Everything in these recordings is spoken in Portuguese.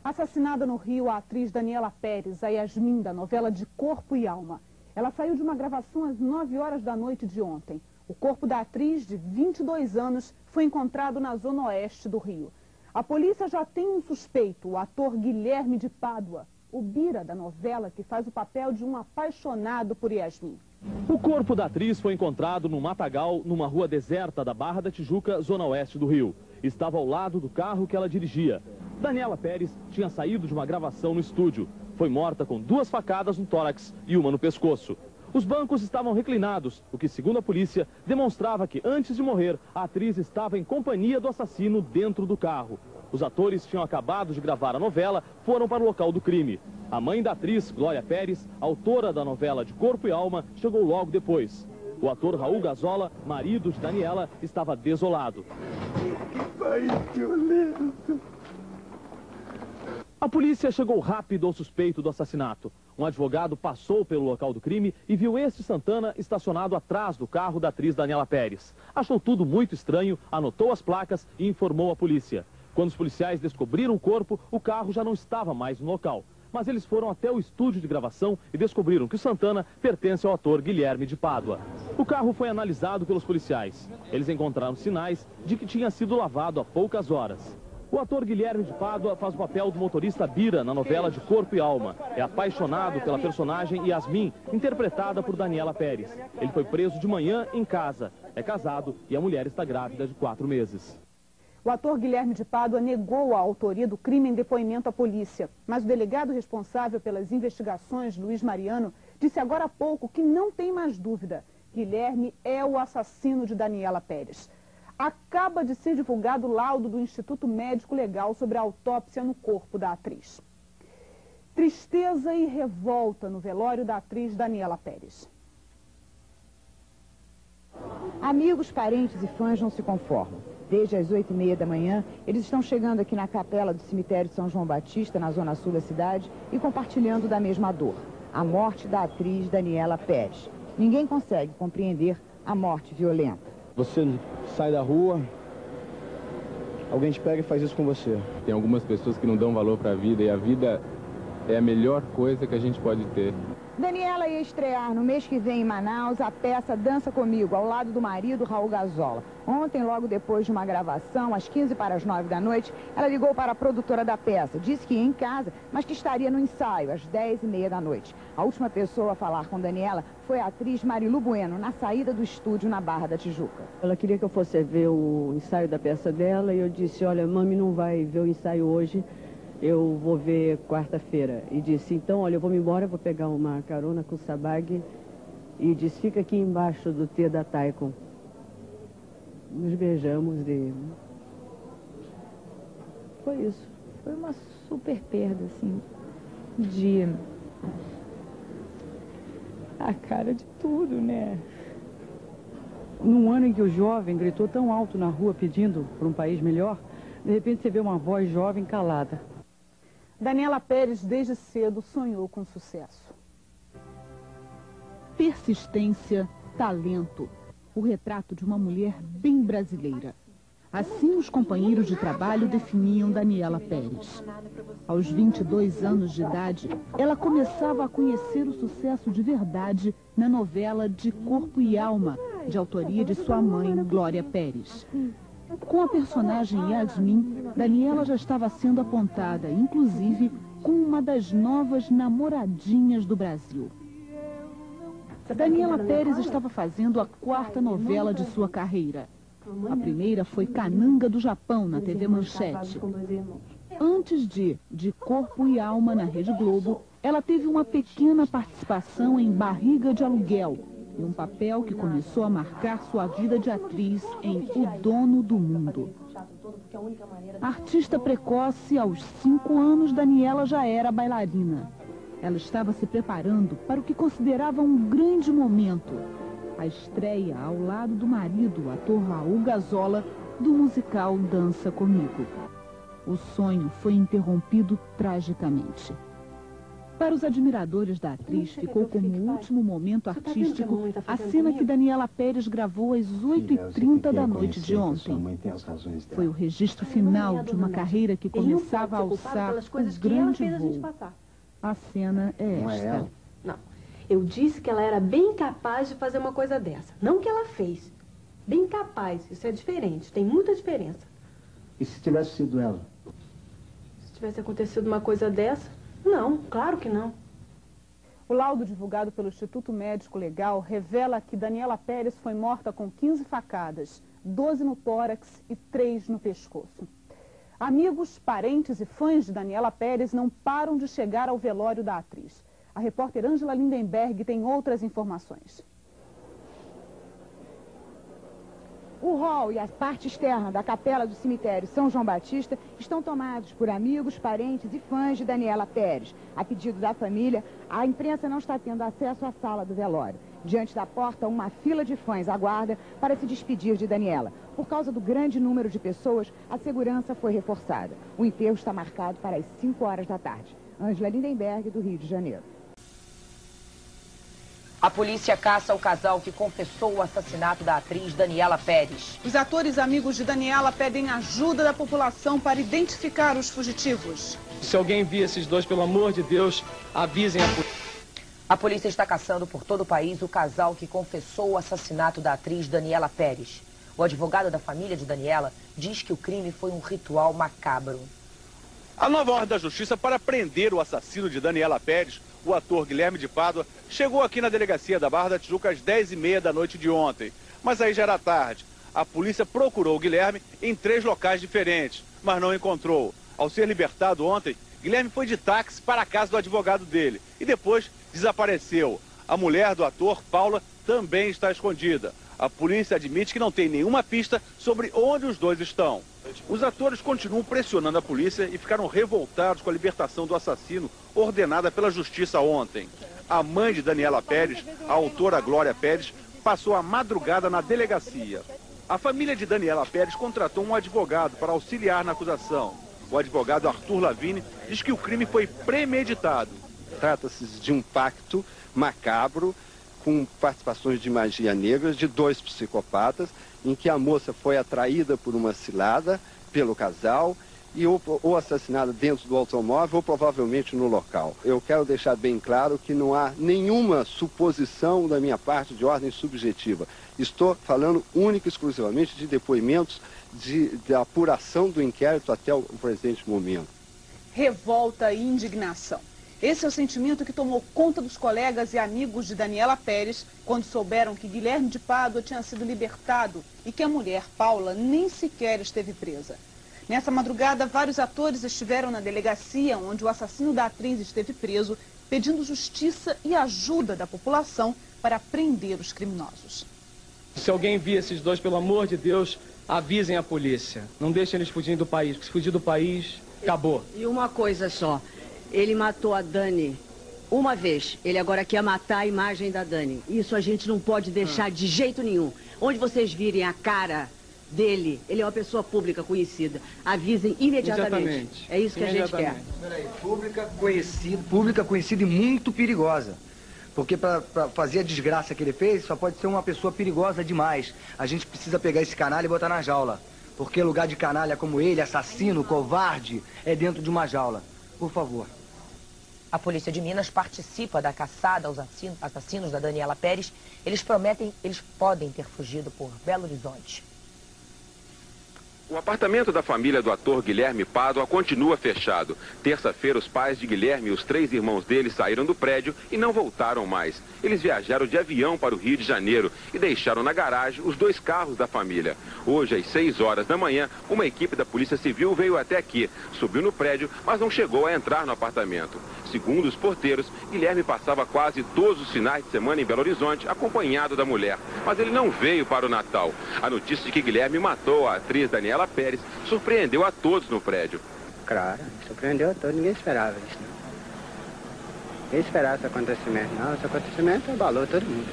Assassinada no Rio, a atriz Daniela Pérez, a Yasmin, da novela De Corpo e Alma. Ela saiu de uma gravação às 9 horas da noite de ontem. O corpo da atriz, de 22 anos, foi encontrado na zona oeste do Rio. A polícia já tem um suspeito, o ator Guilherme de Pádua, o Bira da novela, que faz o papel de um apaixonado por Yasmin. O corpo da atriz foi encontrado no matagal, numa rua deserta da Barra da Tijuca, zona oeste do Rio. Estava ao lado do carro que ela dirigia. Daniela Pérez tinha saído de uma gravação no estúdio. Foi morta com 2 facadas no tórax e uma no pescoço. Os bancos estavam reclinados, o que, segundo a polícia, demonstrava que, antes de morrer, a atriz estava em companhia do assassino dentro do carro. Os atores tinham acabado de gravar a novela, foram para o local do crime. A mãe da atriz, Glória Pérez, autora da novela De Corpo e Alma, chegou logo depois. O ator Raul Gazola, marido de Daniela, estava desolado. Que país violento! A polícia chegou rápido ao suspeito do assassinato. Um advogado passou pelo local do crime e viu este Santana estacionado atrás do carro da atriz Daniela Pérez. Achou tudo muito estranho, anotou as placas e informou a polícia. Quando os policiais descobriram o corpo, o carro já não estava mais no local. Mas eles foram até o estúdio de gravação e descobriram que o Santana pertence ao ator Guilherme de Pádua. O carro foi analisado pelos policiais. Eles encontraram sinais de que tinha sido lavado há poucas horas. O ator Guilherme de Pádua faz o papel do motorista Bira na novela De Corpo e Alma. É apaixonado pela personagem Yasmin, interpretada por Daniela Pérez. Ele foi preso de manhã em casa. É casado e a mulher está grávida de 4 meses. O ator Guilherme de Pádua negou a autoria do crime em depoimento à polícia. Mas o delegado responsável pelas investigações, Luiz Mariano, disse agora há pouco que não tem mais dúvida. Guilherme é o assassino de Daniela Pérez. Acaba de ser divulgado o laudo do Instituto Médico Legal sobre a autópsia no corpo da atriz. Tristeza e revolta no velório da atriz Daniela Pérez. Amigos, parentes e fãs não se conformam. Desde as 8h30 da manhã, eles estão chegando aqui na capela do cemitério de São João Batista, na zona sul da cidade, e compartilhando da mesma dor, a morte da atriz Daniela Pérez. Ninguém consegue compreender a morte violenta. Você sai da rua, alguém te pega e faz isso com você. Tem algumas pessoas que não dão valor para a vida, e a vida é a melhor coisa que a gente pode ter. Daniela ia estrear no mês que vem em Manaus a peça Dança Comigo, ao lado do marido Raul Gazola. Ontem, logo depois de uma gravação, às 8h15 da noite, ela ligou para a produtora da peça. Disse que ia em casa, mas que estaria no ensaio, às 10h30 da noite. A última pessoa a falar com Daniela foi a atriz Marilu Bueno, na saída do estúdio na Barra da Tijuca. Ela queria que eu fosse ver o ensaio da peça dela e eu disse, olha, mami não vai ver o ensaio hoje, eu vou ver quarta-feira. E disse, então, olha, eu vou me embora, vou pegar uma carona com o Sabag. E disse, fica aqui embaixo do T da Taikon. Nos beijamos e... foi isso. Foi uma super perda, assim, de... a cara de tudo, né? Num ano em que o jovem gritou tão alto na rua pedindo por um país melhor, de repente você vê uma voz jovem calada. Daniela Pérez, desde cedo, sonhou com sucesso. Persistência, talento. O retrato de uma mulher bem brasileira. Assim, os companheiros de trabalho definiam Daniela Pérez. Aos 22 anos de idade, ela começava a conhecer o sucesso de verdade na novela De Corpo e Alma, de autoria de sua mãe, Glória Pérez. Com a personagem Yasmin, Daniela já estava sendo apontada, inclusive, como uma das novas namoradinhas do Brasil. Daniela Pérez estava fazendo a 4ª novela de sua carreira. A primeira foi Cananga do Japão, na TV Manchete. Antes de Corpo e Alma, na Rede Globo, ela teve uma pequena participação em Barriga de Aluguel, e um papel que começou a marcar sua vida de atriz em O Dono do Mundo. Artista precoce, aos 5 anos, Daniela já era bailarina. Ela estava se preparando para o que considerava um grande momento, a estreia ao lado do marido, o ator Raul Gazola, do musical Dança Comigo. O sonho foi interrompido tragicamente. Para os admiradores da atriz, ficou como último momento artístico a cena que Daniela Pérez gravou às 8h30 da noite de ontem. Foi o registro final de uma carreira que começava a alçar um grande voo. A cena é esta. Não, eu disse que ela era bem capaz de fazer uma coisa dessa. Não que ela fez. Bem capaz, isso é diferente, tem muita diferença. E se tivesse sido ela? Se tivesse acontecido uma coisa dessa? Não, claro que não. O laudo divulgado pelo Instituto Médico Legal revela que Daniela Pérez foi morta com 15 facadas, 12 no tórax e 3 no pescoço. Amigos, parentes e fãs de Daniela Pérez não param de chegar ao velório da atriz. A repórter Ângela Lindenberg tem outras informações. O hall e a parte externa da capela do cemitério São João Batista estão tomados por amigos, parentes e fãs de Daniela Pérez. A pedido da família, a imprensa não está tendo acesso à sala do velório. Diante da porta, uma fila de fãs aguarda para se despedir de Daniela. Por causa do grande número de pessoas, a segurança foi reforçada. O enterro está marcado para as 5 horas da tarde. Ângela Lindenberg, do Rio de Janeiro. A polícia caça o casal que confessou o assassinato da atriz Daniela Pérez. Os atores amigos de Daniela pedem ajuda da população para identificar os fugitivos. Se alguém vir esses dois, pelo amor de Deus, avisem a polícia. A polícia está caçando por todo o país o casal que confessou o assassinato da atriz Daniela Pérez. O advogado da família de Daniela diz que o crime foi um ritual macabro. A nova ordem da justiça para prender o assassino de Daniela Pérez, o ator Guilherme de Pádua, chegou aqui na delegacia da Barra da Tijuca às 10h30 da noite de ontem. Mas aí já era tarde. A polícia procurou o Guilherme em 3 locais diferentes, mas não encontrou. Ao ser libertado ontem, Guilherme foi de táxi para a casa do advogado dele e depois desapareceu. A mulher do ator, Paula, também está escondida. A polícia admite que não tem nenhuma pista sobre onde os dois estão. Os atores continuam pressionando a polícia e ficaram revoltados com a libertação do assassino ordenada pela justiça ontem. A mãe de Daniela Pérez, a autora Glória Pérez, passou a madrugada na delegacia. A família de Daniela Pérez contratou um advogado para auxiliar na acusação. O advogado Arthur Lavigne diz que o crime foi premeditado. Trata-se de um pacto macabro com participações de magia negra de 2 psicopatas, em que a moça foi atraída por uma cilada pelo casal e ou assassinada dentro do automóvel ou provavelmente no local. Eu quero deixar bem claro que não há nenhuma suposição da minha parte de ordem subjetiva. Estou falando única e exclusivamente de depoimentos de apuração do inquérito até o presente momento. Revolta e indignação. Esse é o sentimento que tomou conta dos colegas e amigos de Daniela Pérez quando souberam que Guilherme de Pádua tinha sido libertado e que a mulher, Paula, nem sequer esteve presa. Nessa madrugada, vários atores estiveram na delegacia onde o assassino da atriz esteve preso, pedindo justiça e ajuda da população para prender os criminosos. Se alguém vir esses dois, pelo amor de Deus, avisem a polícia. Não deixem eles fugirem do país, porque se fugir do país, acabou. E uma coisa só. Ele matou a Dani uma vez. Ele agora quer matar a imagem da Dani. Isso a gente não pode deixar de jeito nenhum. Onde vocês virem a cara dele, ele é uma pessoa pública conhecida. Avisem imediatamente. É isso que a gente quer. Peraí, pública conhecida e muito perigosa. Porque para fazer a desgraça que ele fez, só pode ser uma pessoa perigosa demais. A gente precisa pegar esse canalha e botar na jaula. Porque lugar de canalha como ele, assassino, covarde, é dentro de uma jaula. Por favor. A polícia de Minas participa da caçada aos assassinos da Daniela Pérez. Eles podem ter fugido por Belo Horizonte. O apartamento da família do ator Guilherme Pádua continua fechado. Terça-feira, os pais de Guilherme e os 3 irmãos dele saíram do prédio e não voltaram mais. Eles viajaram de avião para o Rio de Janeiro e deixaram na garagem os 2 carros da família. Hoje, às 6 horas da manhã, uma equipe da Polícia Civil veio até aqui, subiu no prédio, mas não chegou a entrar no apartamento. Segundo os porteiros, Guilherme passava quase todos os finais de semana em Belo Horizonte, acompanhado da mulher. Mas ele não veio para o Natal. A notícia de que Guilherme matou a atriz Daniela Pérez surpreendeu a todos no prédio. Claro, surpreendeu a todos, ninguém esperava isso. Não. Ninguém esperava esse acontecimento, não. Esse acontecimento abalou todo mundo.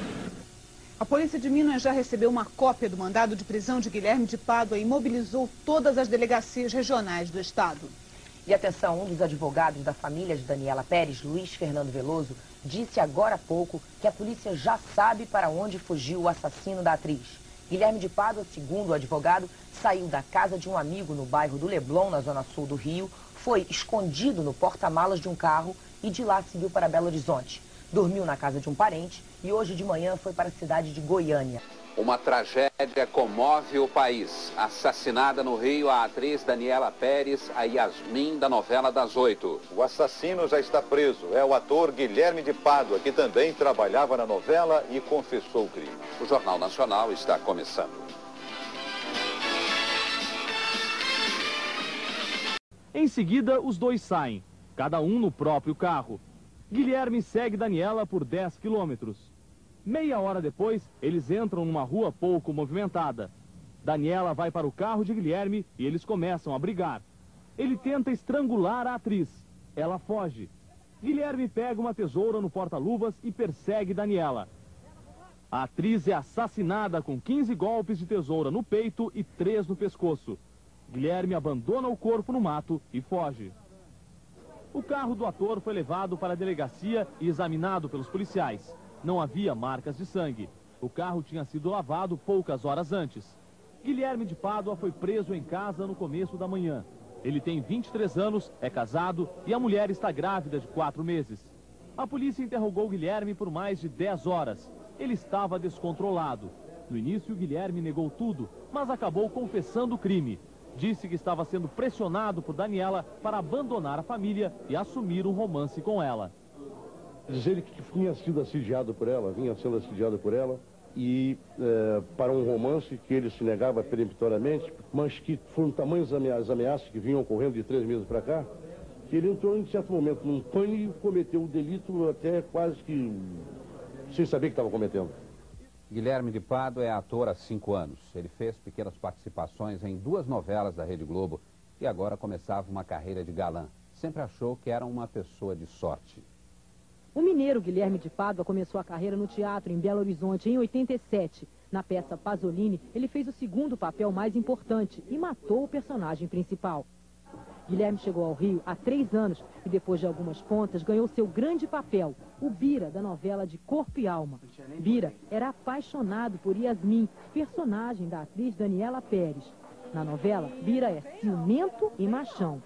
A polícia de Minas já recebeu uma cópia do mandado de prisão de Guilherme de Pádua e mobilizou todas as delegacias regionais do estado. E atenção, um dos advogados da família de Daniela Pérez, Luiz Fernando Veloso, disse agora há pouco que a polícia já sabe para onde fugiu o assassino da atriz. Guilherme de Pádua, segundo o advogado, saiu da casa de um amigo no bairro do Leblon, na zona sul do Rio, foi escondido no porta-malas de um carro e de lá seguiu para Belo Horizonte. Dormiu na casa de um parente e hoje de manhã foi para a cidade de Goiânia. Uma tragédia comove o país. Assassinada no Rio a atriz Daniela Pérez, a Yasmin da novela das 8. O assassino já está preso. É o ator Guilherme de Pádua, que também trabalhava na novela e confessou o crime. O Jornal Nacional está começando. Em seguida, os dois saem, cada um no próprio carro. Guilherme segue Daniela por 10 quilômetros. Meia hora depois, eles entram numa rua pouco movimentada. Daniela vai para o carro de Guilherme e eles começam a brigar. Ele tenta estrangular a atriz. Ela foge. Guilherme pega uma tesoura no porta-luvas e persegue Daniela. A atriz é assassinada com 15 golpes de tesoura no peito e 3 no pescoço. Guilherme abandona o corpo no mato e foge. O carro do ator foi levado para a delegacia e examinado pelos policiais. Não havia marcas de sangue. O carro tinha sido lavado poucas horas antes. Guilherme de Pádua foi preso em casa no começo da manhã. Ele tem 23 anos, é casado e a mulher está grávida de 4 meses. A polícia interrogou Guilherme por mais de 10 horas. Ele estava descontrolado. No início, Guilherme negou tudo, mas acabou confessando o crime. Disse que estava sendo pressionado por Daniela para abandonar a família e assumir um romance com ela. Dizer que vinha sendo assediado por ela, e para um romance que ele se negava peremptoriamente, mas que foram tamanhas as ameaças que vinham ocorrendo de 3 meses para cá, que ele entrou em certo momento num pânico e cometeu o delito até quase que sem saber que estava cometendo. Guilherme de Pádua é ator há 5 anos. Ele fez pequenas participações em 2 novelas da Rede Globo e agora começava uma carreira de galã. Sempre achou que era uma pessoa de sorte. O mineiro Guilherme de Pádua começou a carreira no teatro em Belo Horizonte em 87. Na peça Pasolini, ele fez o segundo papel mais importante e matou o personagem principal. Guilherme chegou ao Rio há 3 anos e depois de algumas pontas ganhou seu grande papel, o Bira, da novela de Corpo e Alma. Bira era apaixonado por Yasmin, personagem da atriz Daniela Pérez. Na novela, Bira é ciumento e machão.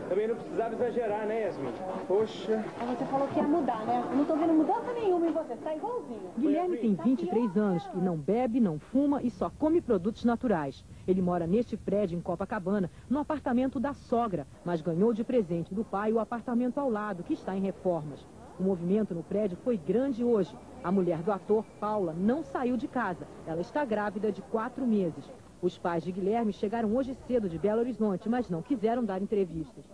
Também não precisava exagerar, né, Yasmin? Poxa. Você falou que ia mudar, né? Eu não tô vendo mudança nenhuma em você, tá igualzinho. Guilherme tem 23 anos e não bebe, não fuma e só come produtos naturais. Ele mora neste prédio em Copacabana, no apartamento da sogra, mas ganhou de presente do pai o apartamento ao lado, que está em reformas. O movimento no prédio foi grande hoje. A mulher do ator, Paula, não saiu de casa. Ela está grávida de 4 meses. Os pais de Guilherme chegaram hoje cedo de Belo Horizonte, mas não quiseram dar entrevistas.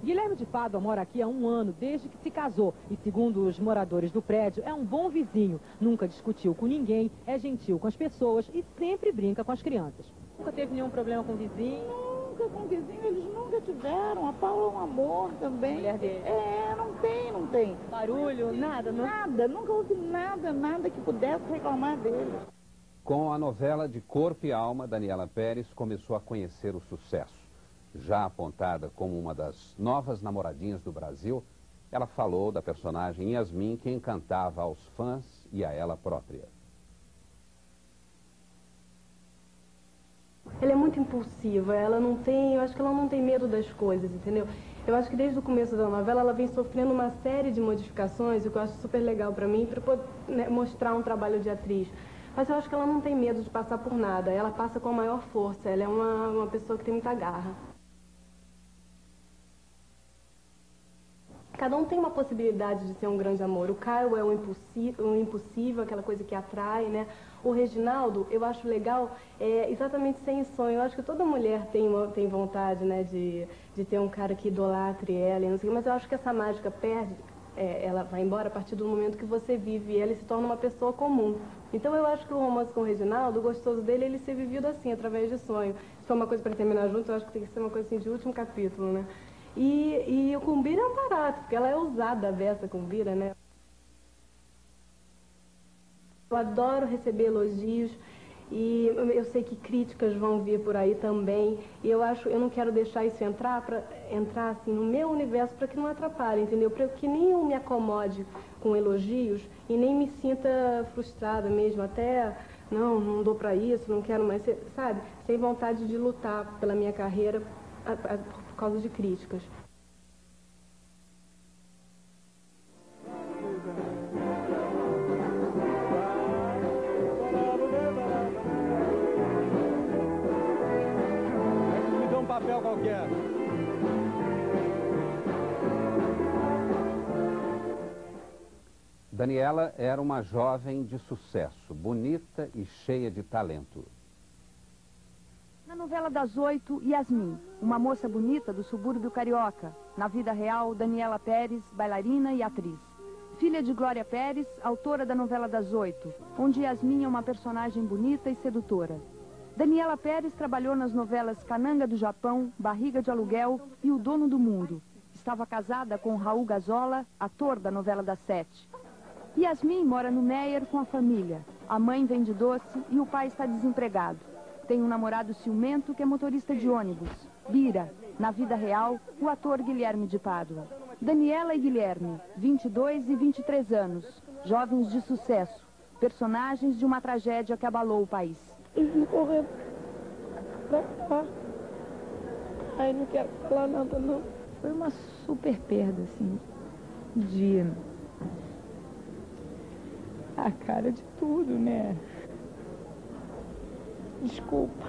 Guilherme de Pádua mora aqui há 1 ano, desde que se casou. E segundo os moradores do prédio, é um bom vizinho. Nunca discutiu com ninguém, é gentil com as pessoas e sempre brinca com as crianças. Nunca teve nenhum problema com o vizinho? Nunca com o vizinho, eles nunca tiveram. A Paula é um amor também. Mulher dele? É, não tem. Barulho, nada? Nada, nunca houve nada que pudesse reclamar dele. Com a novela de Corpo e Alma, Daniela Pérez começou a conhecer o sucesso. Já apontada como uma das novas namoradinhas do Brasil, ela falou da personagem Yasmin, que encantava aos fãs e a ela própria. Ela é muito impulsiva, eu acho que ela não tem medo das coisas, entendeu? Eu acho que desde o começo da novela ela vem sofrendo uma série de modificações, o que eu acho super legal pra mim, pra poder, né, mostrar um trabalho de atriz. Mas eu acho que ela não tem medo de passar por nada, ela passa com a maior força, ela é uma pessoa que tem muita garra. Cada um tem uma possibilidade de ser um grande amor. O Caio é o impossível, aquela coisa que atrai, né? O Reginaldo, eu acho legal, exatamente sem sonho. Eu acho que toda mulher tem vontade, né, de ter um cara que idolatre ela, não sei, mas eu acho que essa mágica perde, ela vai embora a partir do momento que você vive ela e se torna uma pessoa comum. Então eu acho que o romance com o Reginaldo, o gostoso dele é ele ser vivido assim, através de sonho. Se for uma coisa para terminar junto, eu acho que tem que ser uma coisa assim de último capítulo, né? E o Cumbira é um barato, porque ela é ousada, a beça Cumbira, né? Eu adoro receber elogios E eu sei que críticas vão vir por aí também. E eu não quero deixar isso entrar assim, no meu universo para que não atrapalhe, entendeu? Para que nem eu me acomode com elogios e nem me sinta frustrada mesmo, até não dou para isso, não quero mais, sabe? Sem vontade de lutar pela minha carreira por causa de críticas. Papel qualquer. Daniela era uma jovem de sucesso, bonita e cheia de talento. Na novela das 8, Yasmin, uma moça bonita do subúrbio carioca. Na vida real, Daniela Pérez, bailarina e atriz. Filha de Glória Pérez, autora da novela das 8, onde Yasmin é uma personagem bonita e sedutora. Daniela Pérez trabalhou nas novelas Cananga do Japão, Barriga de Aluguel e O Dono do Mundo. Estava casada com Raul Gazola, ator da novela das 7. Yasmin mora no Meyer com a família. A mãe vende doce e o pai está desempregado. Tem um namorado ciumento que é motorista de ônibus. Bira, na vida real, o ator Guilherme de Pádua. Daniela e Guilherme, 22 e 23 anos, jovens de sucesso, personagens de uma tragédia que abalou o país. Eles correram pra cá. Ai, não quero falar nada, não. Foi uma super perda, assim, de... a cara de tudo, né? Desculpa.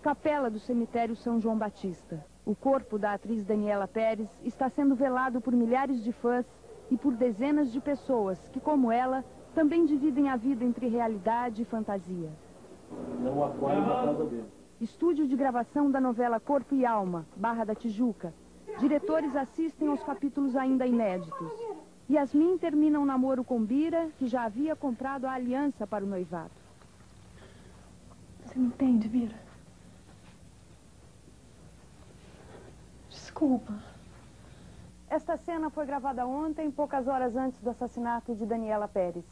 Capela do cemitério São João Batista. O corpo da atriz Daniela Pérez está sendo velado por milhares de fãs e por dezenas de pessoas que, como ela, também dividem a vida entre realidade e fantasia. Não aquário na casa dele. Estúdio de gravação da novela Corpo e Alma, Barra da Tijuca. Diretores assistem aos capítulos ainda inéditos. Yasmin termina um namoro com Bira, que já havia comprado a aliança para o noivado. Você me entende, Bira? Desculpa. Esta cena foi gravada ontem, poucas horas antes do assassinato de Daniela Pérez.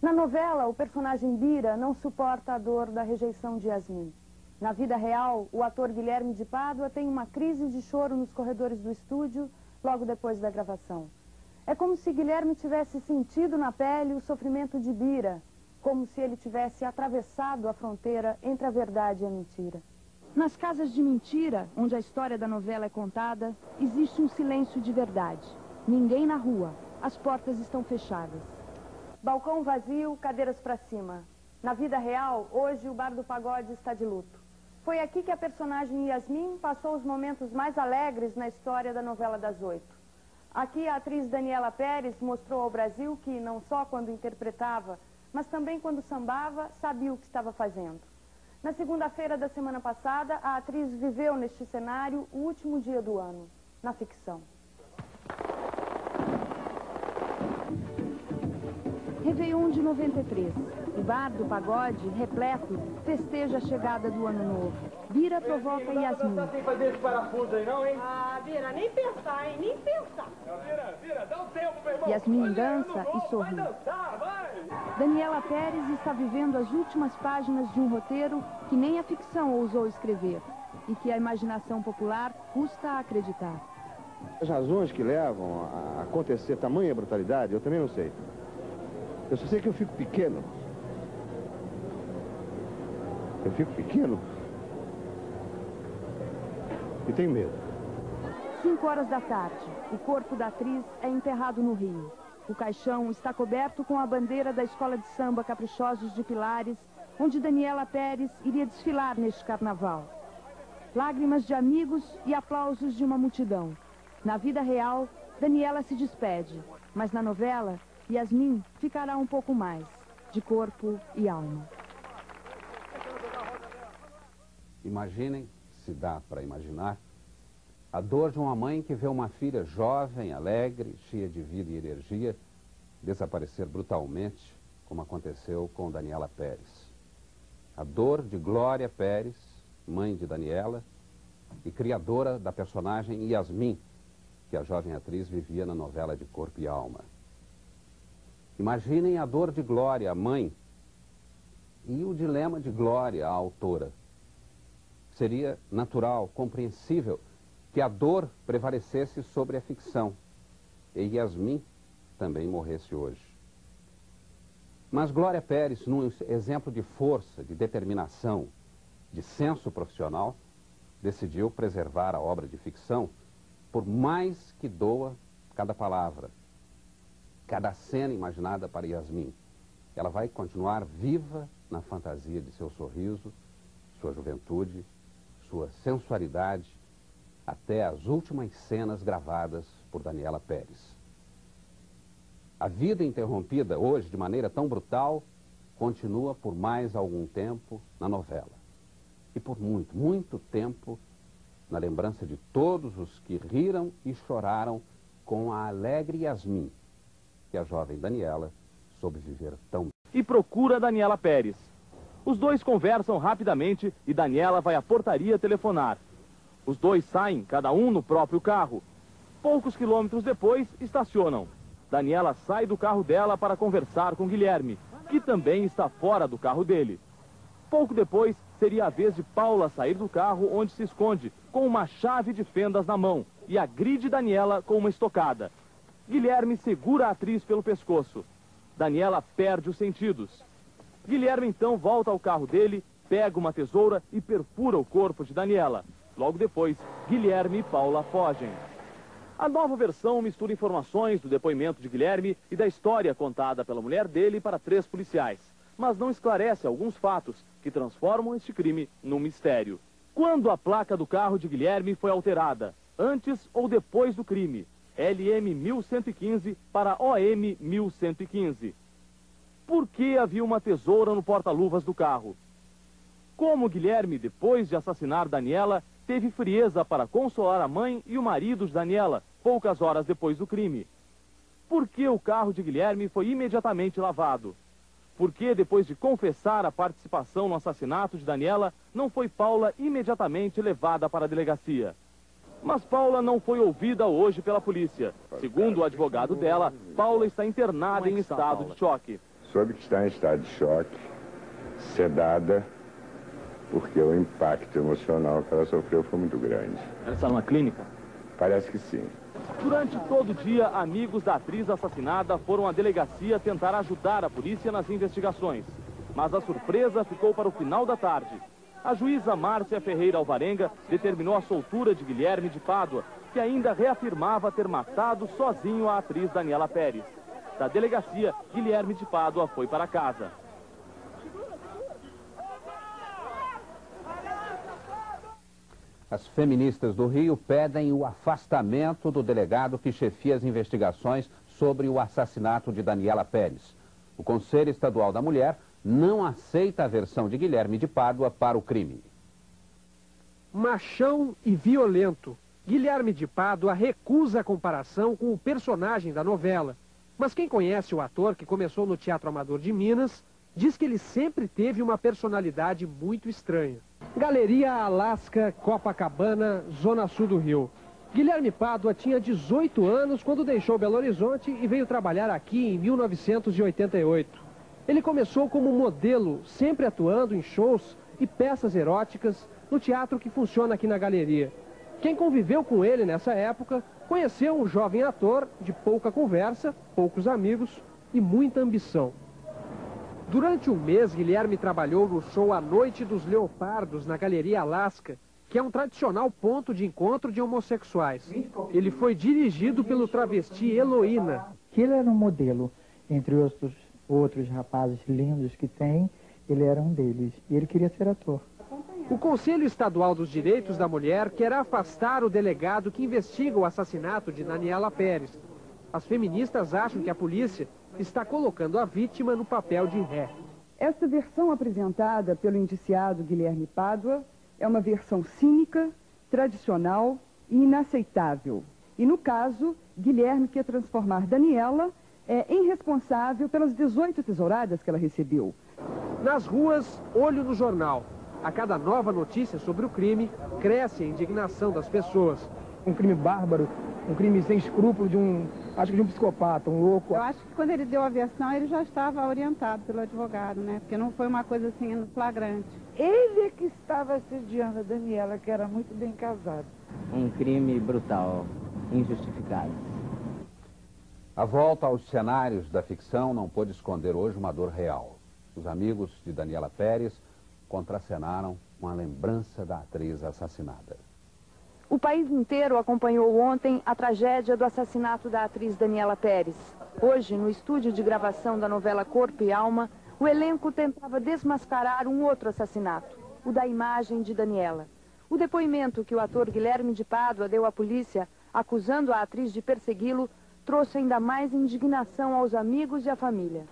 Na novela, o personagem Bira não suporta a dor da rejeição de Yasmin. Na vida real, o ator Guilherme de Pádua tem uma crise de choro nos corredores do estúdio logo depois da gravação. É como se Guilherme tivesse sentido na pele o sofrimento de Bira, como se ele tivesse atravessado a fronteira entre a verdade e a mentira. Nas casas de mentira, onde a história da novela é contada, existe um silêncio de verdade. Ninguém na rua, as portas estão fechadas. Balcão vazio, cadeiras para cima. Na vida real, hoje o Bar do Pagode está de luto. Foi aqui que a personagem Yasmin passou os momentos mais alegres na história da novela das 8. Aqui a atriz Daniela Pérez mostrou ao Brasil que não só quando interpretava, mas também quando sambava, sabia o que estava fazendo. Na segunda-feira da semana passada, a atriz viveu neste cenário o último dia do ano, na ficção. Réveillon de 93. O Bar do Pagode, repleto, festeja a chegada do ano novo. Bira provoca Yasmin. Não tem que fazer esse parafuso aí não, hein? Ah, Bira, nem pensar, hein? Nem pensar. Bira, dá um tempo, meu irmão. Yasmin dança e sorri. Daniela Pérez está vivendo as últimas páginas de um roteiro que nem a ficção ousou escrever e que a imaginação popular custa a acreditar. As razões que levam a acontecer tamanha brutalidade, eu também não sei. Eu só sei que eu fico pequeno. Eu fico pequeno e tenho medo. 5 horas da tarde, o corpo da atriz é enterrado no Rio. O caixão está coberto com a bandeira da Escola de Samba Caprichosos de Pilares, onde Daniela Pérez iria desfilar neste carnaval. Lágrimas de amigos e aplausos de uma multidão. Na vida real, Daniela se despede, mas na novela, Yasmin ficará um pouco mais, de corpo e alma. Imaginem, se dá para imaginar, a dor de uma mãe que vê uma filha jovem, alegre, cheia de vida e energia, desaparecer brutalmente, como aconteceu com Daniela Pérez. A dor de Glória Pérez, mãe de Daniela, e criadora da personagem Yasmin, que a jovem atriz vivia na novela de Corpo e Alma. Imaginem a dor de Glória, a mãe, E o dilema de Glória, a autora. Seria natural, compreensível, que a dor prevalecesse sobre a ficção e Yasmin também morresse hoje. Mas Glória Pérez, num exemplo de força, de determinação, de senso profissional, decidiu preservar a obra de ficção, por mais que doa cada palavra, cada cena imaginada para Yasmin. Ela vai continuar viva na fantasia de seu sorriso, sua juventude, sua sensualidade, até as últimas cenas gravadas por Daniela Pérez. A vida interrompida hoje de maneira tão brutal continua por mais algum tempo na novela. E por muito, muito tempo na lembrança de todos os que riram e choraram com a alegre Yasmin, que a jovem Daniela soube viver tão bem. E procura Daniela Pérez. Os dois conversam rapidamente e Daniela vai à portaria telefonar. Os dois saem, cada um no próprio carro. Poucos quilômetros depois, estacionam. Daniela sai do carro dela para conversar com Guilherme, que também está fora do carro dele. Pouco depois, seria a vez de Paula sair do carro onde se esconde, com uma chave de fendas na mão, e agride Daniela com uma estocada. Guilherme segura a atriz pelo pescoço. Daniela perde os sentidos. Guilherme então volta ao carro dele, pega uma tesoura e perfura o corpo de Daniela. Logo depois, Guilherme e Paula fogem. A nova versão mistura informações do depoimento de Guilherme e da história contada pela mulher dele para 3 policiais, mas não esclarece alguns fatos que transformam este crime num mistério. Quando a placa do carro de Guilherme foi alterada? Antes ou depois do crime? LM 1115 para OM 1115. Por que havia uma tesoura no porta-luvas do carro? Como Guilherme, depois de assassinar Daniela, teve frieza para consolar a mãe e o marido de Daniela, poucas horas depois do crime? Por que o carro de Guilherme foi imediatamente lavado? Por que, depois de confessar a participação no assassinato de Daniela, não foi Paula imediatamente levada para a delegacia? Mas Paula não foi ouvida hoje pela polícia. Segundo o advogado dela, Paula está internada em estado de choque. Soube que está em estado de choque, sedada, porque o impacto emocional que ela sofreu foi muito grande. Ela está numa clínica? Parece que sim. Durante todo o dia, amigos da atriz assassinada foram à delegacia tentar ajudar a polícia nas investigações. Mas a surpresa ficou para o final da tarde. A juíza Márcia Ferreira Alvarenga determinou a soltura de Guilherme de Pádua, que ainda reafirmava ter matado sozinho a atriz Daniela Pérez. Da delegacia, Guilherme de Pádua foi para casa. As feministas do Rio pedem o afastamento do delegado que chefia as investigações sobre o assassinato de Daniela Pérez. O Conselho Estadual da Mulher não aceita a versão de Guilherme de Pádua para o crime. Machão e violento. Guilherme de Pádua recusa a comparação com o personagem da novela. Mas quem conhece o ator, que começou no Teatro Amador de Minas, diz que ele sempre teve uma personalidade muito estranha. Galeria Alasca, Copacabana, Zona Sul do Rio. Guilherme Pádua tinha 18 anos quando deixou Belo Horizonte e veio trabalhar aqui em 1988. Ele começou como modelo, sempre atuando em shows e peças eróticas no teatro que funciona aqui na galeria. Quem conviveu com ele nessa época conheceu um jovem ator de pouca conversa, poucos amigos e muita ambição. Durante um mês, Guilherme trabalhou no show A Noite dos Leopardos, na Galeria Alasca, que é um tradicional ponto de encontro de homossexuais. Ele foi dirigido pelo travesti Heloína. Ele era um modelo, entre outros rapazes lindos que tem, ele era um deles, e ele queria ser ator. O Conselho Estadual dos Direitos da Mulher quer afastar o delegado que investiga o assassinato de Daniela Pérez. As feministas acham que a polícia está colocando a vítima no papel de ré. Esta versão apresentada pelo indiciado Guilherme Pádua é uma versão cínica, tradicional e inaceitável. E no caso, Guilherme quer transformar Daniela em responsável pelas 18 tesouradas que ela recebeu. Nas ruas, olho no jornal. A cada nova notícia sobre o crime, cresce a indignação das pessoas. Um crime bárbaro Um crime sem escrúpulo acho que de um psicopata, um louco. Eu acho que quando ele deu a versão, ele já estava orientado pelo advogado, né? Porque não foi uma coisa assim flagrante. Ele é que estava assediando a Daniela, que era muito bem casada. Um crime brutal, injustificado. A volta aos cenários da ficção não pôde esconder hoje uma dor real. Os amigos de Daniela Pérez contracenaram com a lembrança da atriz assassinada. O país inteiro acompanhou ontem a tragédia do assassinato da atriz Daniela Pérez. Hoje, no estúdio de gravação da novela Corpo e Alma, o elenco tentava desmascarar um outro assassinato, o da imagem de Daniela. O depoimento que o ator Guilherme de Pádua deu à polícia, acusando a atriz de persegui-lo, trouxe ainda mais indignação aos amigos e à família.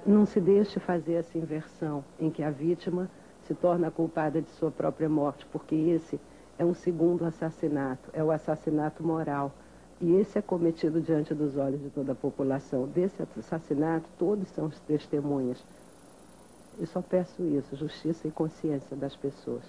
Não se deixe fazer essa inversão em que a vítima se torna culpada de sua própria morte, porque esse é um segundo assassinato, é o assassinato moral. E esse é cometido diante dos olhos de toda a população. Desse assassinato, todos são as testemunhas. Eu só peço isso, justiça e consciência das pessoas.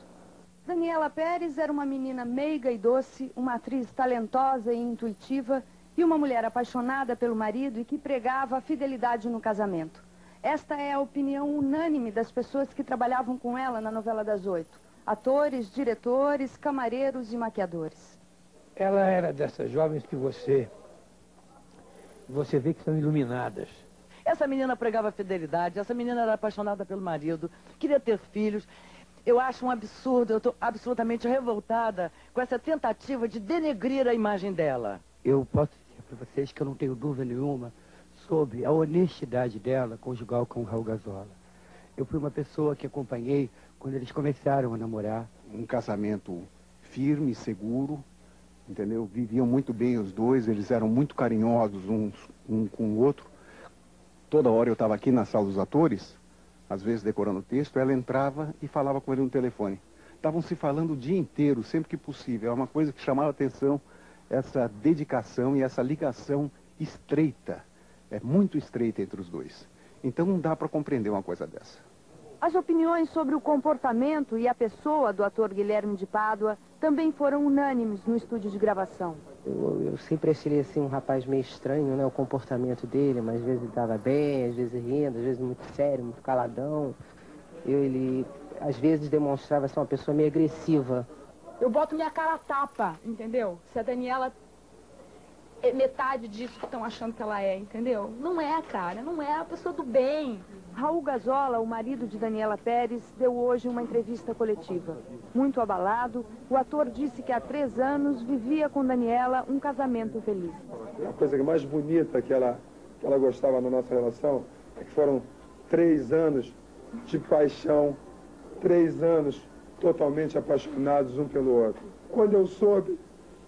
Daniela Pérez era uma menina meiga e doce, uma atriz talentosa e intuitiva e uma mulher apaixonada pelo marido e que pregava a fidelidade no casamento. Esta é a opinião unânime das pessoas que trabalhavam com ela na novela das 8. Atores, diretores, camareiros e maquiadores. Ela era dessas jovens que você vê que são iluminadas. Essa menina pregava fidelidade, essa menina era apaixonada pelo marido, queria ter filhos. Eu acho um absurdo, eu estou absolutamente revoltada com essa tentativa de denegrir a imagem dela. Eu posso dizer para vocês que eu não tenho dúvida nenhuma sobre a honestidade dela conjugal com o Raul Gazola. Eu fui uma pessoa que acompanhei quando eles começaram a namorar. Um casamento firme, seguro, entendeu? Viviam muito bem os dois, eles eram muito carinhosos um com o outro. Toda hora eu estava aqui na sala dos atores, às vezes decorando o texto, ela entrava e falava com ele no telefone. Estavam se falando o dia inteiro, sempre que possível. É uma coisa que chamava a atenção, essa dedicação e essa ligação estreita. É muito estreita entre os dois. Então não dá para compreender uma coisa dessa. As opiniões sobre o comportamento e a pessoa do ator Guilherme de Pádua também foram unânimes no estúdio de gravação. Eu sempre achei assim um rapaz meio estranho, né? O comportamento dele, mas às vezes ele estava bem, às vezes rindo, às vezes muito sério, muito caladão. Ele às vezes demonstrava ser uma pessoa meio agressiva. Eu boto minha cara a tapa, entendeu? Se a Daniela é metade disso que estão achando que ela é, entendeu? Não é, cara, não é a pessoa do bem. Raul Gazola, o marido de Daniela Pérez, deu hoje uma entrevista coletiva. Muito abalado, o ator disse que há 3 anos vivia com Daniela um casamento feliz. A coisa mais bonita que ela gostava na nossa relação é que foram 3 anos de paixão, 3 anos totalmente apaixonados um pelo outro. Quando eu soube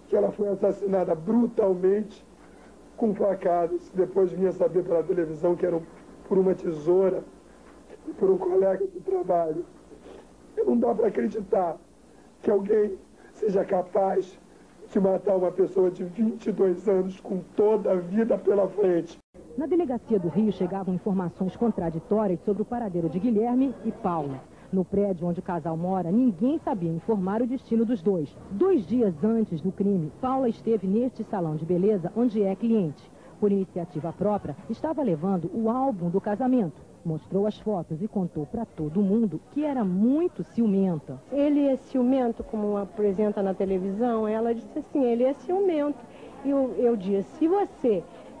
que ela foi assassinada brutalmente com facadas, depois vinha saber pela televisão que era por uma tesoura e por um colega de trabalho. Não dá para acreditar que alguém seja capaz de matar uma pessoa de 22 anos com toda a vida pela frente. Na delegacia do Rio chegavam informações contraditórias sobre o paradeiro de Guilherme e Paula. No prédio onde o casal mora, ninguém sabia informar o destino dos dois. 2 dias antes do crime, Paula esteve neste salão de beleza onde é cliente. Por iniciativa própria, estava levando o álbum do casamento. Mostrou as fotos e contou para todo mundo que era muito ciumenta. Ele é ciumento, como apresenta na televisão. Ela disse assim, ele é ciumento. E eu disse, eu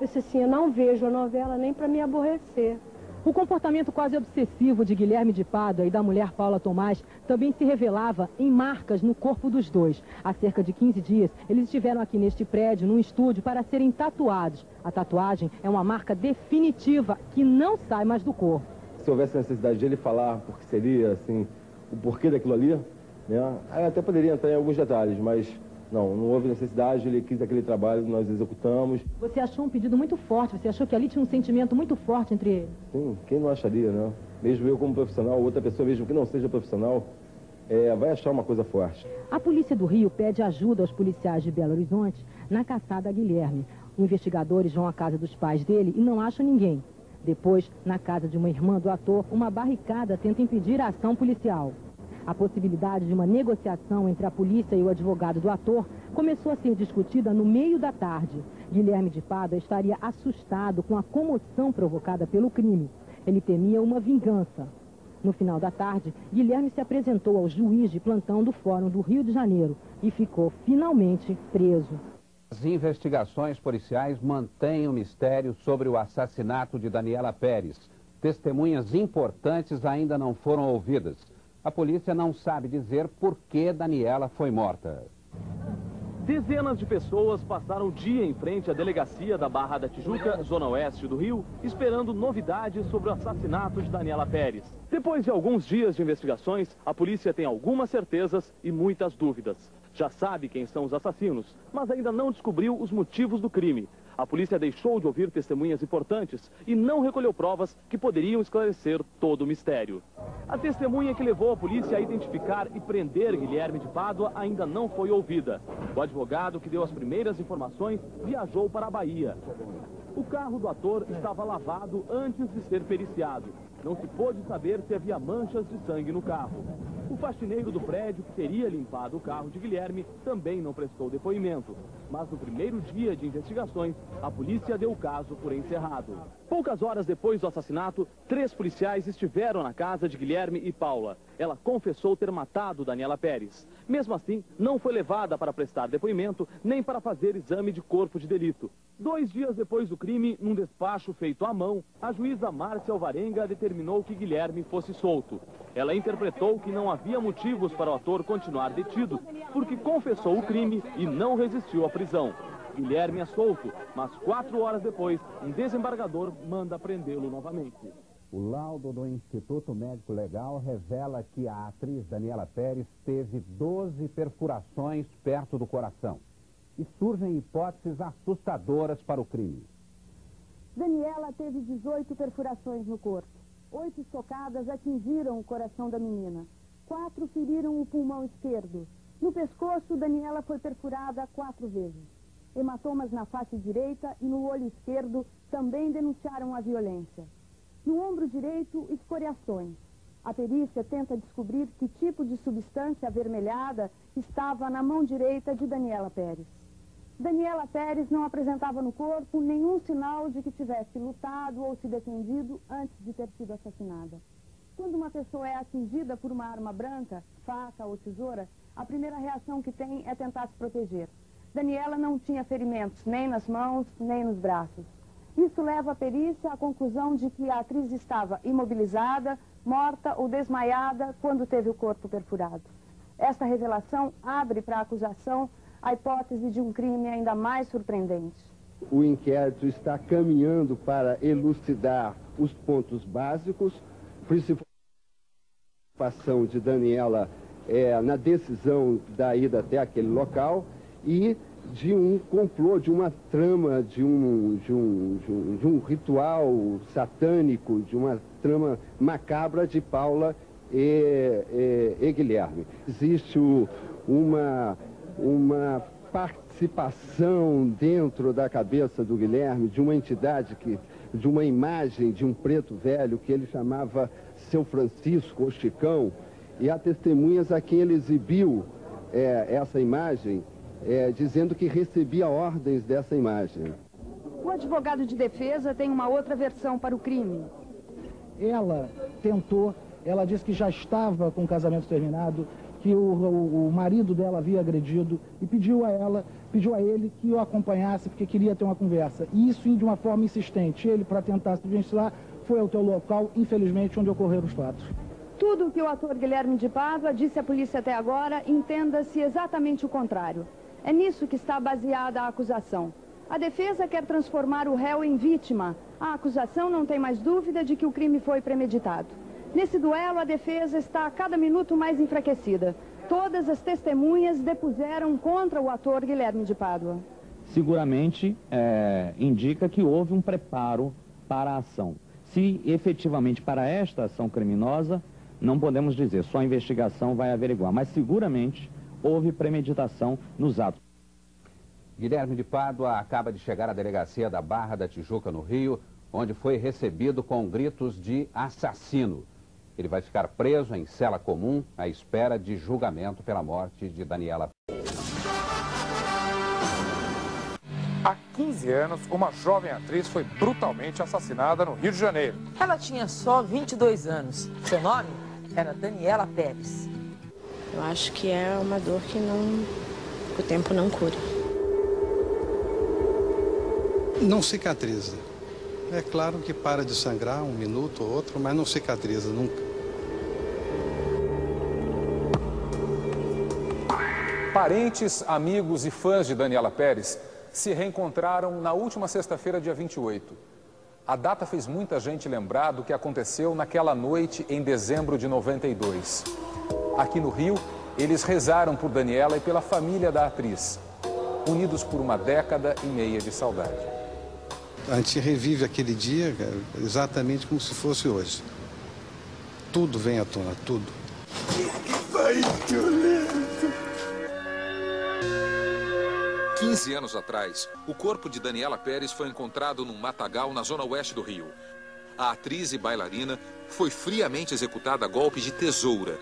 disse assim, eu não vejo a novela nem para me aborrecer. O comportamento quase obsessivo de Guilherme de Pádua e da mulher Paula Tomás também se revelava em marcas no corpo dos dois. Há cerca de 15 dias, eles estiveram aqui neste prédio, num estúdio, para serem tatuados. A tatuagem é uma marca definitiva que não sai mais do corpo. Se houvesse necessidade de ele falar porque seria, assim, o porquê daquilo ali, né? Aí até poderia entrar em alguns detalhes, mas não houve necessidade, ele quis aquele trabalho, nós executamos. Você achou um pedido muito forte, você achou que ali tinha um sentimento muito forte entre eles? Sim, quem não acharia, né? Mesmo eu como profissional, outra pessoa mesmo que não seja profissional, vai achar uma coisa forte. A polícia do Rio pede ajuda aos policiais de Belo Horizonte na caçada a Guilherme. Investigadores vão à casa dos pais dele e não acham ninguém. Depois, na casa de uma irmã do ator, uma barricada tenta impedir a ação policial. A possibilidade de uma negociação entre a polícia e o advogado do ator começou a ser discutida no meio da tarde. Guilherme de Pádua estaria assustado com a comoção provocada pelo crime. Ele temia uma vingança. No final da tarde, Guilherme se apresentou ao juiz de plantão do Fórum do Rio de Janeiro e ficou finalmente preso. As investigações policiais mantêm o mistério sobre o assassinato de Daniela Pérez. Testemunhas importantes ainda não foram ouvidas. A polícia não sabe dizer por que Daniela foi morta. Dezenas de pessoas passaram o dia em frente à delegacia da Barra da Tijuca, zona oeste do Rio, esperando novidades sobre o assassinato de Daniela Pérez. Depois de alguns dias de investigações, a polícia tem algumas certezas e muitas dúvidas. Já sabe quem são os assassinos, mas ainda não descobriu os motivos do crime. A polícia deixou de ouvir testemunhas importantes e não recolheu provas que poderiam esclarecer todo o mistério. A testemunha que levou a polícia a identificar e prender Guilherme de Pádua ainda não foi ouvida. O advogado que deu as primeiras informações viajou para a Bahia. O carro do ator estava lavado antes de ser periciado. Não se pôde saber se havia manchas de sangue no carro. O faxineiro do prédio, que teria limpado o carro de Guilherme, também não prestou depoimento. Mas no primeiro dia de investigações, a polícia deu o caso por encerrado. Poucas horas depois do assassinato, 3 policiais estiveram na casa de Guilherme e Paula. Ela confessou ter matado Daniela Pérez. Mesmo assim, não foi levada para prestar depoimento, nem para fazer exame de corpo de delito. 2 dias depois do crime, num despacho feito à mão, a juíza Márcia Alvarenga determinou que Guilherme fosse solto. Ela interpretou que não havia motivos para o ator continuar detido, porque confessou o crime e não resistiu à prisão. Guilherme é solto, mas 4 horas depois, um desembargador manda prendê-lo novamente. O laudo do Instituto Médico Legal revela que a atriz Daniela Pérez teve 12 perfurações perto do coração. E surgem hipóteses assustadoras para o crime. Daniela teve 18 perfurações no corpo. 8 estocadas atingiram o coração da menina. 4 feriram o pulmão esquerdo. No pescoço, Daniela foi perfurada 4 vezes. Hematomas na face direita e no olho esquerdo também denunciaram a violência. No ombro direito, escoriações. A perícia tenta descobrir que tipo de substância avermelhada estava na mão direita de Daniela Pérez. Daniela Pérez não apresentava no corpo nenhum sinal de que tivesse lutado ou se defendido antes de ter sido assassinada. Quando uma pessoa é atingida por uma arma branca, faca ou tesoura, a primeira reação que tem é tentar se proteger. Daniela não tinha ferimentos nem nas mãos, nem nos braços. Isso leva a perícia à conclusão de que a atriz estava imobilizada, morta ou desmaiada quando teve o corpo perfurado. Esta revelação abre para a acusação a hipótese de um crime ainda mais surpreendente. O inquérito está caminhando para elucidar os pontos básicos, principalmente a participação de Daniela na decisão da ida até aquele local e de um complô, de uma trama, de um ritual satânico, de uma trama macabra de Paula e Guilherme. Existe uma participação dentro da cabeça do Guilherme de uma entidade, de uma imagem de um preto velho que ele chamava Seu Francisco ou Chicão, e há testemunhas a quem ele exibiu essa imagem, dizendo que recebia ordens dessa imagem. O advogado de defesa tem uma outra versão para o crime. Ela disse que já estava com o casamento terminado, que o marido dela havia agredido e pediu a ele que o acompanhasse porque queria ter uma conversa. E isso de uma forma insistente. Ele, para tentar se ventilar, foi ao teu local, infelizmente, onde ocorreram os fatos. Tudo o que o ator Guilherme de Pádua disse à polícia até agora, entenda-se exatamente o contrário. É nisso que está baseada a acusação. A defesa quer transformar o réu em vítima. A acusação não tem mais dúvida de que o crime foi premeditado. Nesse duelo, a defesa está a cada minuto mais enfraquecida. Todas as testemunhas depuseram contra o ator Guilherme de Pádua. Seguramente indica que houve um preparo para a ação. Se efetivamente para esta ação criminosa, não podemos dizer, só a investigação vai averiguar, mas seguramente houve premeditação nos atos. Guilherme de Pádua acaba de chegar à delegacia da Barra da Tijuca, no Rio, onde foi recebido com gritos de assassino. Ele vai ficar preso em cela comum à espera de julgamento pela morte de Daniela. Há 15 anos, uma jovem atriz foi brutalmente assassinada no Rio de Janeiro. Ela tinha só 22 anos. Seu nome era Daniela Pérez. Eu acho que é uma dor que o tempo não cura. Não cicatriza. É claro que para de sangrar um minuto ou outro, mas não cicatriza nunca. Parentes, amigos e fãs de Daniela Pérez se reencontraram na última sexta-feira, dia 28. A data fez muita gente lembrar do que aconteceu naquela noite em dezembro de 92. Aqui no Rio, eles rezaram por Daniela e pela família da atriz, unidos por uma década e meia de saudade. A gente revive aquele dia exatamente como se fosse hoje. Tudo vem à tona, tudo. Que país violento! 15 anos atrás, o corpo de Daniela Pérez foi encontrado num matagal na zona oeste do Rio. A atriz e bailarina foi friamente executada a golpes de tesoura.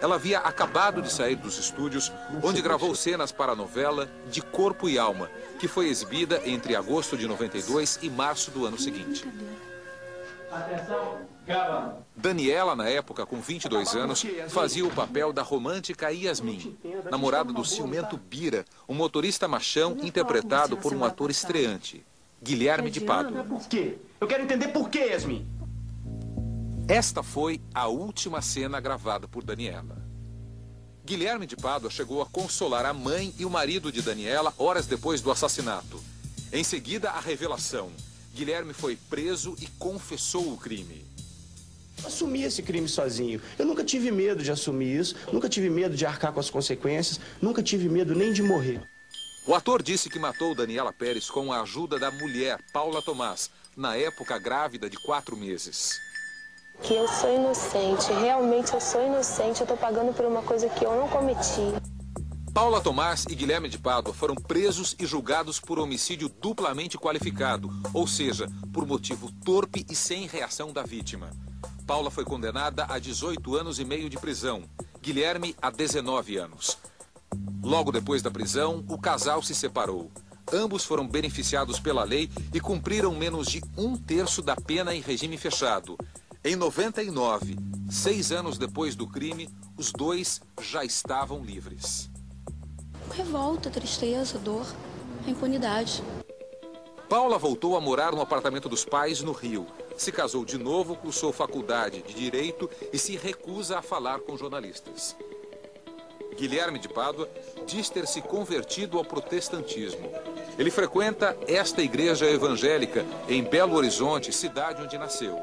Ela havia acabado de sair dos estúdios, onde gravou cenas para a novela De Corpo e Alma, que foi exibida entre agosto de 92 e março do ano seguinte. Atenção, gravando. Daniela, na época, com 22 anos, fazia o papel da romântica Yasmin, namorada do ciumento Bira, um motorista machão interpretado por um ator estreante, Guilherme de Pádua. Por quê? Eu quero entender por quê, Yasmin. Esta foi a última cena gravada por Daniela. Guilherme de Pádua chegou a consolar a mãe e o marido de Daniela horas depois do assassinato. Em seguida, a revelação. Guilherme foi preso e confessou o crime. Assumi esse crime sozinho. Eu nunca tive medo de assumir isso, nunca tive medo de arcar com as consequências, nunca tive medo nem de morrer. O ator disse que matou Daniela Pérez com a ajuda da mulher, Paula Tomás, na época grávida de 4 meses. Que eu sou inocente, realmente eu sou inocente, eu tô pagando por uma coisa que eu não cometi. Paula Tomás e Guilherme de Pádua foram presos e julgados por homicídio duplamente qualificado, ou seja, por motivo torpe e sem reação da vítima. Paula foi condenada a 18 anos e meio de prisão, Guilherme a 19 anos. Logo depois da prisão, o casal se separou. Ambos foram beneficiados pela lei e cumpriram menos de 1/3 da pena em regime fechado. Em 99, 6 anos depois do crime, os dois já estavam livres. Revolta, tristeza, dor, a impunidade. Paula voltou a morar no apartamento dos pais no Rio. Se casou de novo, cursou faculdade de Direito e se recusa a falar com jornalistas. Guilherme de Pádua diz ter se convertido ao protestantismo. Ele frequenta esta igreja evangélica em Belo Horizonte, cidade onde nasceu.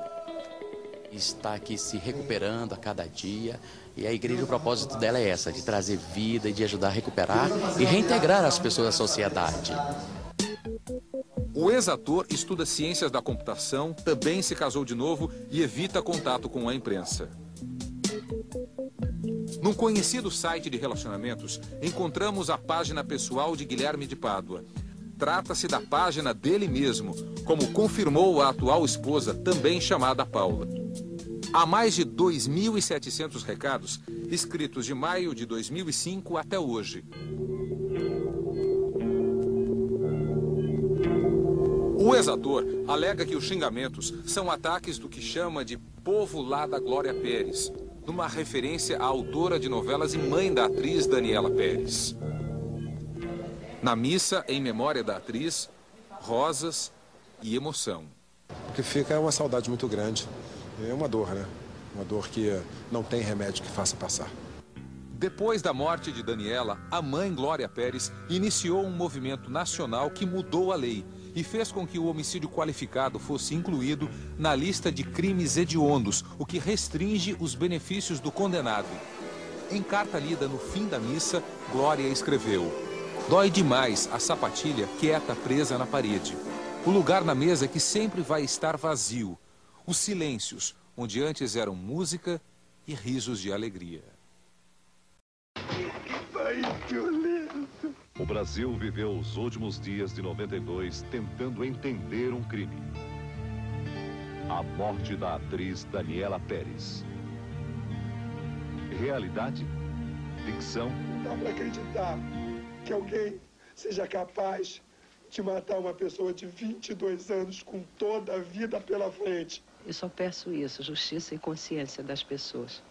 Está aqui se recuperando a cada dia e a igreja, o propósito dela é essa, de trazer vida e de ajudar a recuperar e reintegrar as pessoas à sociedade. O ex-ator estuda ciências da computação, também se casou de novo e evita contato com a imprensa. Num conhecido site de relacionamentos, encontramos a página pessoal de Guilherme de Pádua. Trata-se da página dele mesmo, como confirmou a atual esposa, também chamada Paula. Há mais de 2.700 recados escritos de maio de 2005 até hoje. O ex-ator alega que os xingamentos são ataques do que chama de povo lá da Glória Pérez, numa referência à autora de novelas e mãe da atriz Daniela Pérez. Na missa, em memória da atriz, rosas e emoção. O que fica é uma saudade muito grande. É uma dor, né? Uma dor que não tem remédio que faça passar. Depois da morte de Daniela, a mãe Glória Pérez iniciou um movimento nacional que mudou a lei e fez com que o homicídio qualificado fosse incluído na lista de crimes hediondos, o que restringe os benefícios do condenado. Em carta lida no fim da missa, Glória escreveu: "Dói demais a sapatilha quieta presa na parede. O lugar na mesa que sempre vai estar vazio. Os silêncios, onde antes eram música e risos de alegria." O Brasil viveu os últimos dias de 92 tentando entender um crime. A morte da atriz Daniela Pérez. Realidade? Ficção? Não dá para acreditar que alguém seja capaz de matar uma pessoa de 22 anos com toda a vida pela frente. Eu só peço isso, justiça e consciência das pessoas.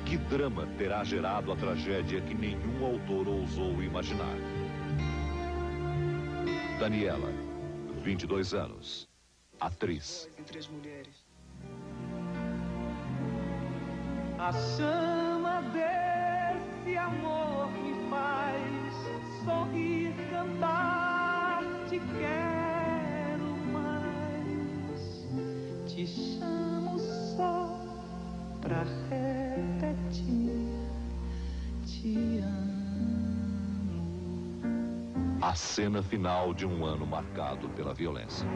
Que drama terá gerado a tragédia que nenhum autor ousou imaginar? Daniela, 22 anos, atriz. Entre as mulheres. A chama desse amor me faz sorrir, cantar, te quero mais. Te chamo só pra repetir, te amo. A cena final de um ano marcado pela violência.